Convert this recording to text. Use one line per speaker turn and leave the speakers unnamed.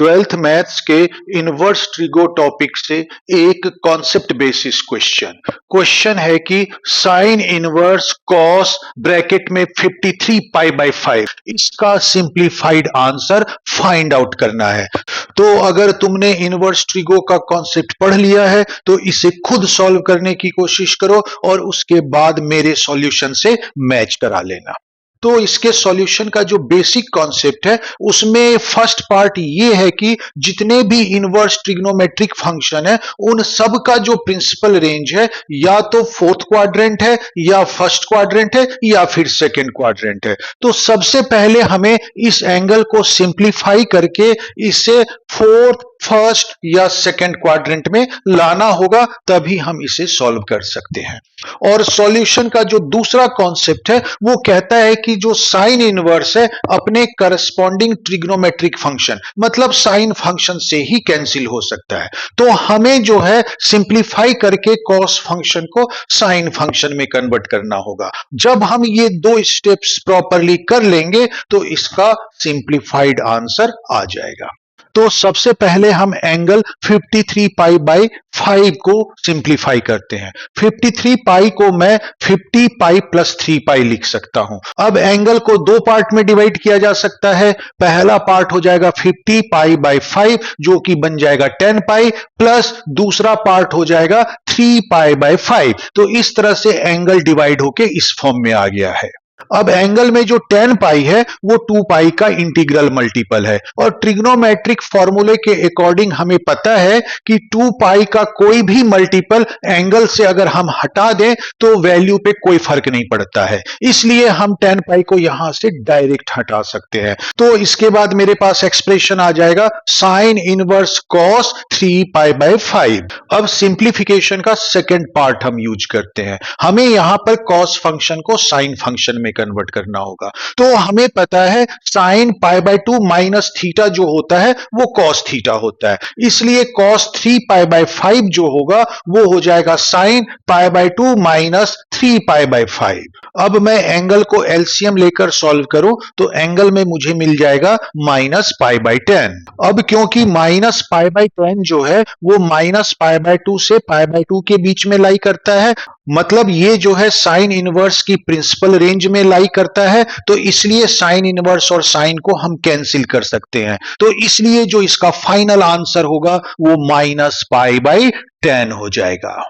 Twelfth maths के inverse trigo topic से एक कॉन्सेप्ट बेसिस क्वेश्चन है कि साइन इनवर्स कॉस ब्रैकेट में 53 पाई बाय 5 इसका सिंप्लीफाइड आंसर फाइंड आउट करना है। तो अगर तुमने इनवर्स ट्रिगो का कॉन्सेप्ट पढ़ लिया है तो इसे खुद सॉल्व करने की कोशिश करो और उसके बाद मेरे सॉल्यूशन से मैच करा लेना। तो इसके सॉल्यूशन का जो बेसिक कॉन्सेप्ट है उसमें फर्स्ट पार्ट ये है कि जितने भी इनवर्स ट्रिग्नोमेट्रिक फंक्शन है उन सब का जो प्रिंसिपल रेंज है या तो फोर्थ क्वाड्रेंट है या फर्स्ट क्वाड्रेंट है या फिर सेकंड क्वाड्रेंट है। तो सबसे पहले हमें इस एंगल को सिंप्लीफाई करके इसे फोर्थ, फर्स्ट या सेकंड क्वाड्रेंट में लाना होगा, तभी हम इसे सॉल्व कर सकते हैं। और सॉल्यूशन का जो दूसरा कॉन्सेप्ट है वो कहता है कि जो साइन इनवर्स है अपने करस्पॉन्डिंग ट्रिग्नोमेट्रिक फंक्शन मतलब साइन फंक्शन से ही कैंसिल हो सकता है। तो हमें जो है सिंप्लीफाई करके कॉस फंक्शन को साइन फंक्शन में कन्वर्ट करना होगा। जब हम ये दो स्टेप्स प्रॉपरली कर लेंगे तो इसका सिंप्लीफाइड आंसर आ जाएगा। तो सबसे पहले हम एंगल 53 पाई बाई 5 को सिंप्लीफाई करते हैं। 53 पाई को मैं 50 पाई प्लस 3 पाई लिख सकता हूं। अब एंगल को दो पार्ट में डिवाइड किया जा सकता है। पहला पार्ट हो जाएगा 50 पाई बाई 5 जो कि बन जाएगा 10 पाई, प्लस दूसरा पार्ट हो जाएगा 3 पाई बाई 5। तो इस तरह से एंगल डिवाइड होके इस फॉर्म में आ गया है। अब एंगल में जो 10 पाई है वो 2 पाई का इंटीग्रल मल्टीपल है और ट्रिग्नोमेट्रिक फॉर्मूले के अकॉर्डिंग हमें पता है कि 2 पाई का कोई भी मल्टीपल एंगल से अगर हम हटा दें तो वैल्यू पे कोई फर्क नहीं पड़ता है, इसलिए हम 10 पाई को यहां से डायरेक्ट हटा सकते हैं। तो इसके बाद मेरे पास एक्सप्रेशन आ जाएगा sine inverse cos 3 pi by 5। अब सिंप्लीफिकेशन का सेकेंड पार्ट हम यूज करते हैं। हमें यहां पर कॉस फंक्शन को साइन फंक्शन में कन्वर्ट करना होगा। तो हमें पता है sine pi by 2 minus theta जो होता है वो कॉस थीटा होता है, इसलिए कॉस 3 पाई बाय 5 जो होगा वो हो जाएगा sine pi by 2 minus 3 pi by 5। अब मैं एंगल को एलसीएम लेकर सॉल्व करूं तो एंगल में मुझे मिल जाएगा माइनस पाई बाय 10। अब क्योंकि माइनस पाई बाय 10 जो है वो माइनस पाई बाय 2 से पाई बाय 2 के बीच में लाई करता है, मतलब ये जो है साइन इनवर्स की प्रिंसिपल रेंज में लाई करता है, तो इसलिए साइन इनवर्स और साइन को हम कैंसिल कर सकते हैं। तो इसलिए जो इसका फाइनल आंसर होगा वो माइनस पाई बाय 10 हो जाएगा।